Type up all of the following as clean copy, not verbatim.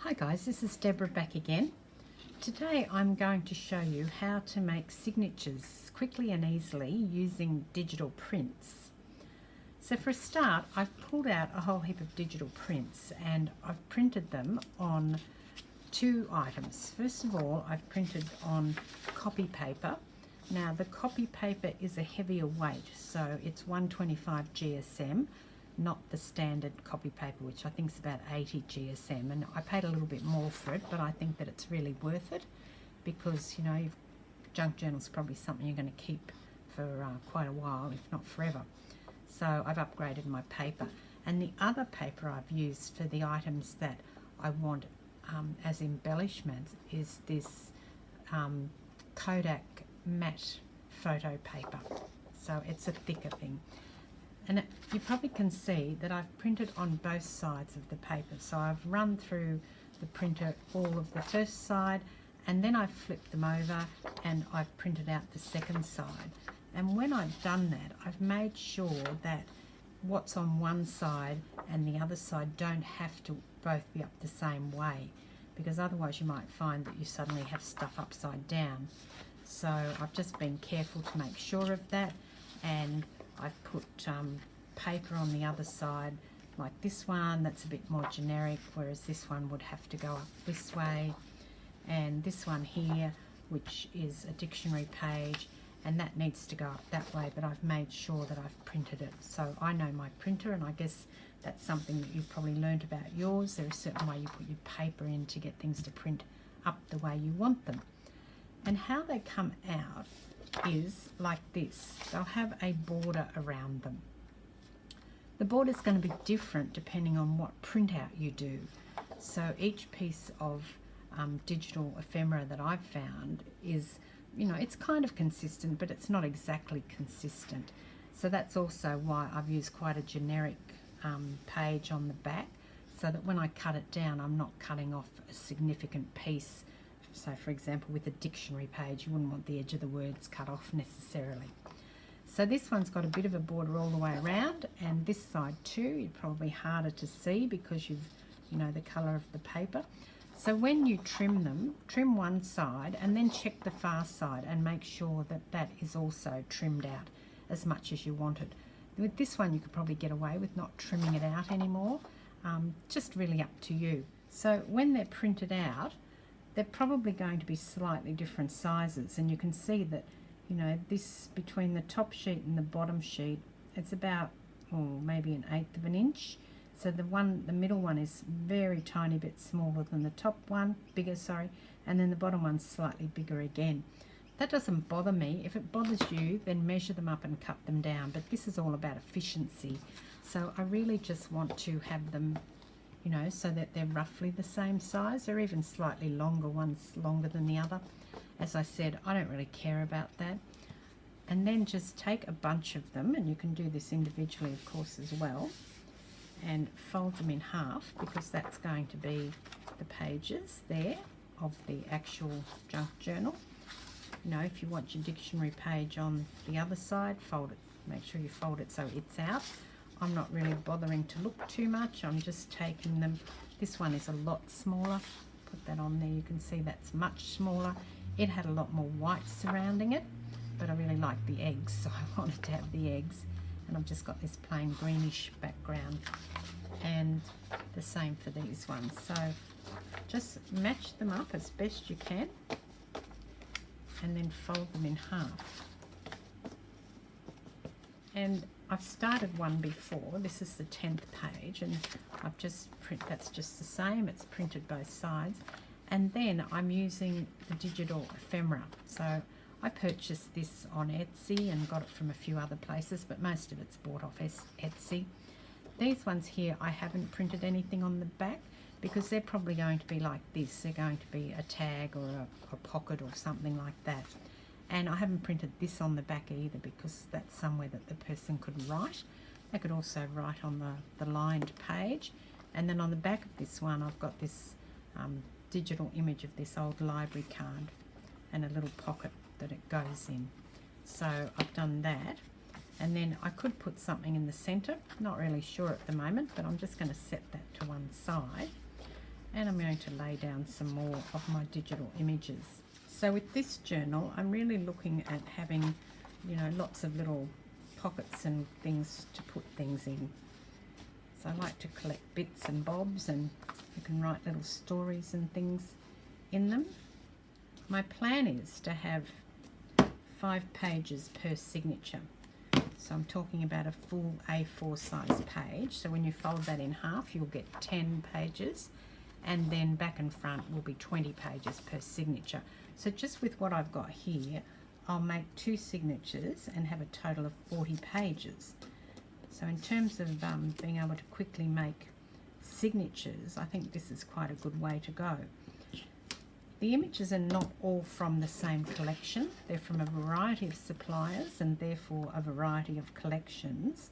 Hi guys, this is Deborah back again. Today I'm going to show you how to make signatures quickly and easily using digital prints. So for a start, I've pulled out a whole heap of digital prints and I've printed them on two items. First of all, I've printed on copy paper. Now the copy paper is a heavier weight, so it's 125 GSM, not the standard copy paper, which I think is about 80 GSM, and I paid a little bit more for it, but I think that it's really worth it because, you know, junk journal is probably something you're going to keep for quite a while, if not forever. So I've upgraded my paper, and the other paper I've used for the items that I want as embellishments is this Kodak matte photo paper. So it's a thicker thing. And you probably can see that I've printed on both sides of the paper. So I've run through the printer all of the first side, and then I've flipped them over and I've printed out the second side. And when I've done that, I've made sure that what's on one side and the other side don't have to both be up the same way, because otherwise you might find that you suddenly have stuff upside down. So I've just been careful to make sure of that, and I've put paper on the other side like this one that's a bit more generic, whereas this one would have to go up this way, and this one here, which is a dictionary page, and that needs to go up that way, but I've made sure that I've printed it. So I know my printer, and I guess that's something that you've probably learned about yours. There's a certain way you put your paper in to get things to print up the way you want them. And how they come out is like this. They'll have a border around them. The border is going to be different depending on what printout you do. So each piece of digital ephemera that I've found is, you know, it's kind of consistent, but it's not exactly consistent. So that's also why I've used quite a generic page on the back, so that when I cut it down, I'm not cutting off a significant piece. So for example, with a dictionary page, you wouldn't want the edge of the words cut off necessarily. So this one's got a bit of a border all the way around, and this side too. It's probably harder to see because you know the colour of the paper. So when you trim them, trim one side and then check the far side and make sure that that is also trimmed out as much as you want it. With this one you could probably get away with not trimming it out anymore, just really up to you. So when they're printed out, they're probably going to be slightly different sizes, and you can see that, you know, this between the top sheet and the bottom sheet, it's about maybe 1/8 of an inch. So the middle one is very tiny bit smaller than the top one, bigger, sorry, and then the bottom one's slightly bigger again. That doesn't bother me. If it bothers you, then measure them up and cut them down, but this is all about efficiency. So I really just want to have them, you know, so that they're roughly the same size, or even slightly longer, one's longer than the other. As I said, I don't really care about that. And then just take a bunch of them, and you can do this individually of course as well, and fold them in half, because that's going to be the pages there of the actual junk journal. You know, if you want your dictionary page on the other side, fold it, make sure you fold it so it's out. I'm not really bothering to look too much. I'm just taking them. This one is a lot smaller. Put that on there. You can see that's much smaller. It had a lot more white surrounding it, but I really like the eggs, so I wanted to have the eggs. And I've just got this plain greenish background, and the same for these ones. So just match them up as best you can, and then fold them in half. And I've started one before. This is the 10th page, and I've just that's just the same. It's printed both sides, and then I'm using the digital ephemera. So I purchased this on Etsy and got it from a few other places, but most of it's bought off Etsy. These ones here, I haven't printed anything on the back because they're probably going to be like this. They're going to be a tag or a pocket or something like that. And I haven't printed this on the back either, because that's somewhere that the person could write. They could also write on the lined page. And then on the back of this one, I've got this digital image of this old library card and a little pocket that it goes in. So I've done that. And then I could put something in the center, not really sure at the moment, but I'm just going to set that to one side. and I'm going to lay down some more of my digital images. So with this journal, I'm really looking at having, you know, lots of little pockets and things to put things in. So I like to collect bits and bobs, and you can write little stories and things in them. My plan is to have 5 pages per signature. So I'm talking about a full A4 size page. So when you fold that in half, you'll get 10 pages, and then back and front will be 20 pages per signature. So just with what I've got here, I'll make 2 signatures and have a total of 40 pages. So in terms of being able to quickly make signatures, I think this is quite a good way to go. The images are not all from the same collection. They're from a variety of suppliers and therefore a variety of collections.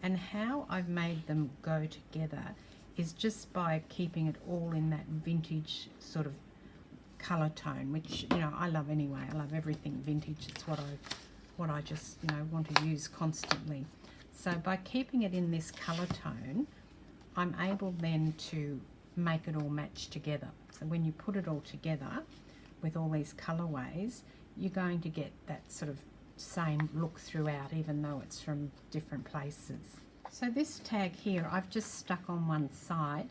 And how I've made them go together is just by keeping it all in that vintage sort of colour tone, which, you know, I love anyway. I love everything vintage. It's what I just, you know, want to use constantly. So by keeping it in this colour tone, I'm able then to make it all match together. So when you put it all together with all these colourways, you're going to get that sort of same look throughout, even though it's from different places. So this tag here, I've just stuck on one side,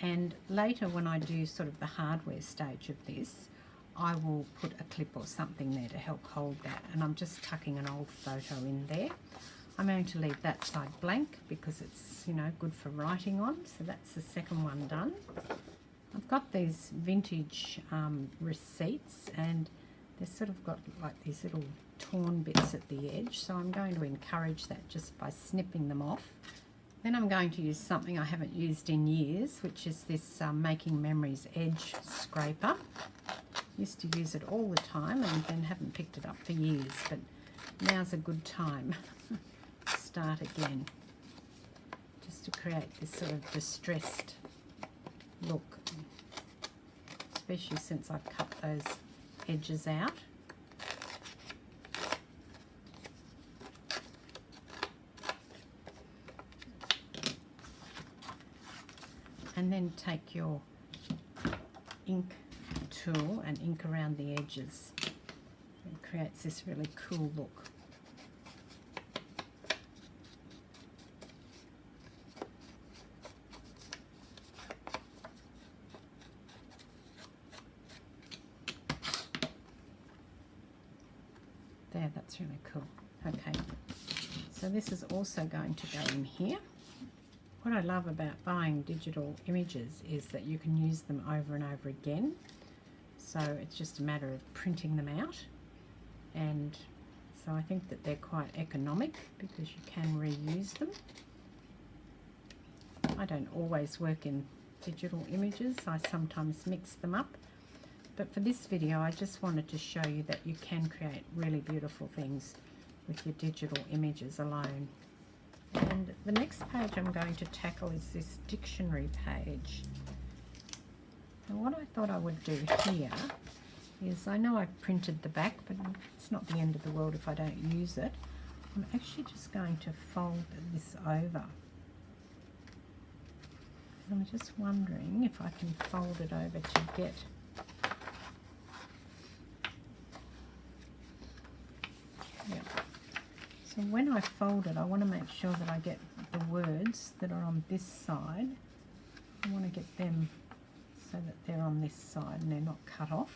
and later when I do sort of the hardware stage of this, I will put a clip or something there to help hold that, and I'm just tucking an old photo in there. I'm going to leave that side blank because it's, you know, good for writing on. So that's the second one done. I've got these vintage receipts, and they've sort of got like these little torn bits at the edge, so I'm going to encourage that just by snipping them off. Then I'm going to use something I haven't used in years, which is this Making Memories edge scraper. Used to use it all the time and then haven't picked it up for years, but now's a good time. Start again, just to create this sort of distressed look, especially since I've cut those edges out. And then take your ink tool and ink around the edges. It creates this really cool look. There, that's really cool. Okay, so this is also going to go in here. What I love about buying digital images is that you can use them over and over again. So it's just a matter of printing them out. And so I think that they're quite economic because you can reuse them. I don't always work in digital images. I sometimes mix them up. But for this video, I just wanted to show you that you can create really beautiful things with your digital images alone. And the next page I'm going to tackle is this dictionary page. And what I thought I would do here is, I know I've printed the back, but it's not the end of the world if I don't use it. I'm actually just going to fold this over. And I'm just wondering if I can fold it over to get So when I fold it, I want to make sure that I get the words that are on this side. I want to get them so that they're on this side and they're not cut off.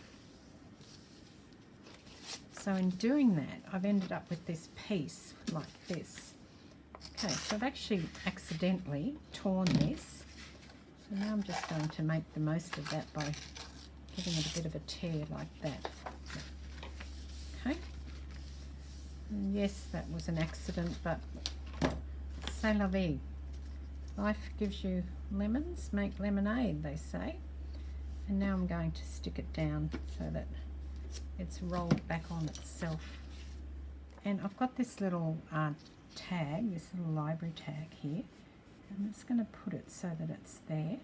So in doing that, I've ended up with this piece like this. Okay, so I've actually accidentally torn this. So now I'm just going to make the most of that by giving it a bit of a tear like that. Okay. And yes, that was an accident, but c'est la vie. Life gives you lemons, make lemonade, they say. And now I'm going to stick it down so that it's rolled back on itself. And I've got this little tag, this little library tag here. I'm just going to put it so that it's there,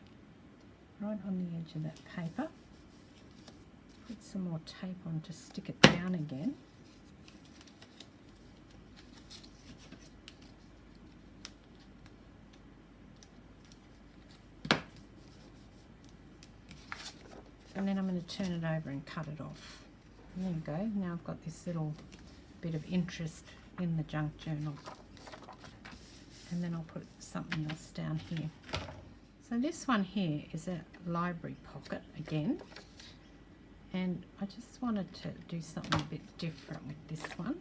right on the edge of that paper. Put some more tape on to stick it down again. and then I'm going to turn it over and cut it off. And there you go. Now I've got this little bit of interest in the junk journal. And then I'll put something else down here. So this one here is a library pocket again. And I just wanted to do something a bit different with this one.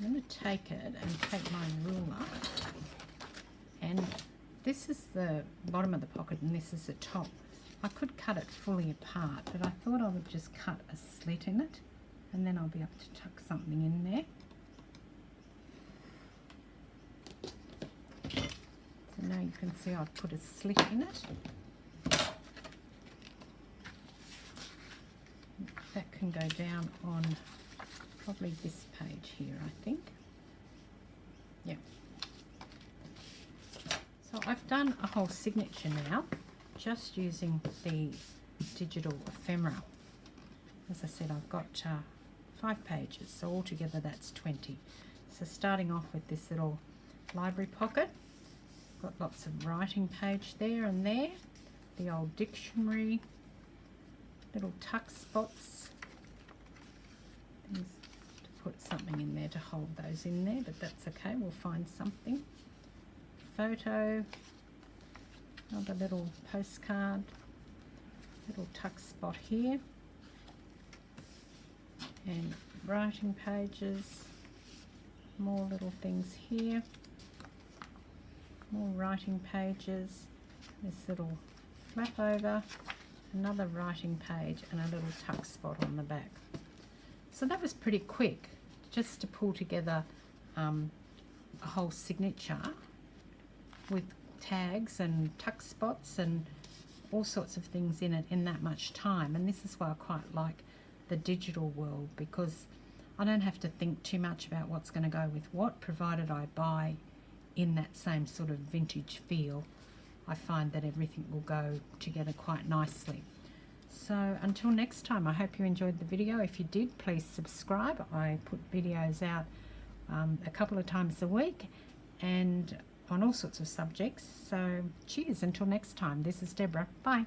I'm going to take it and take my ruler, and this is the bottom of the pocket and this is the top. I could cut it fully apart, but I thought I would just cut a slit in it, and then I'll be able to tuck something in there. So now you can see I've put a slit in it. That can go down on probably this page here, I think. Yep. So I've done a whole signature now, just using the digital ephemera. As I said, I've got 5 pages, so altogether that's 20. So starting off with this little library pocket, got lots of writing page there and there, the old dictionary, little tuck spots, things to put something in there to hold those in there, but that's okay, we'll find something. Photo, another little postcard, little tuck spot here, and writing pages, more little things here, more writing pages, this little flap over, another writing page, and a little tuck spot on the back. So that was pretty quick, just to pull together a whole signature with tags and tuck spots and all sorts of things in it in that much time. And this is why I quite like the digital world, because I don't have to think too much about what's going to go with what, provided I buy in that same sort of vintage feel. I find that everything will go together quite nicely. So until next time, I hope you enjoyed the video. If you did, please subscribe. I put videos out a couple of times a week and on all sorts of subjects. So cheers, until next time. This is Deborah. Bye.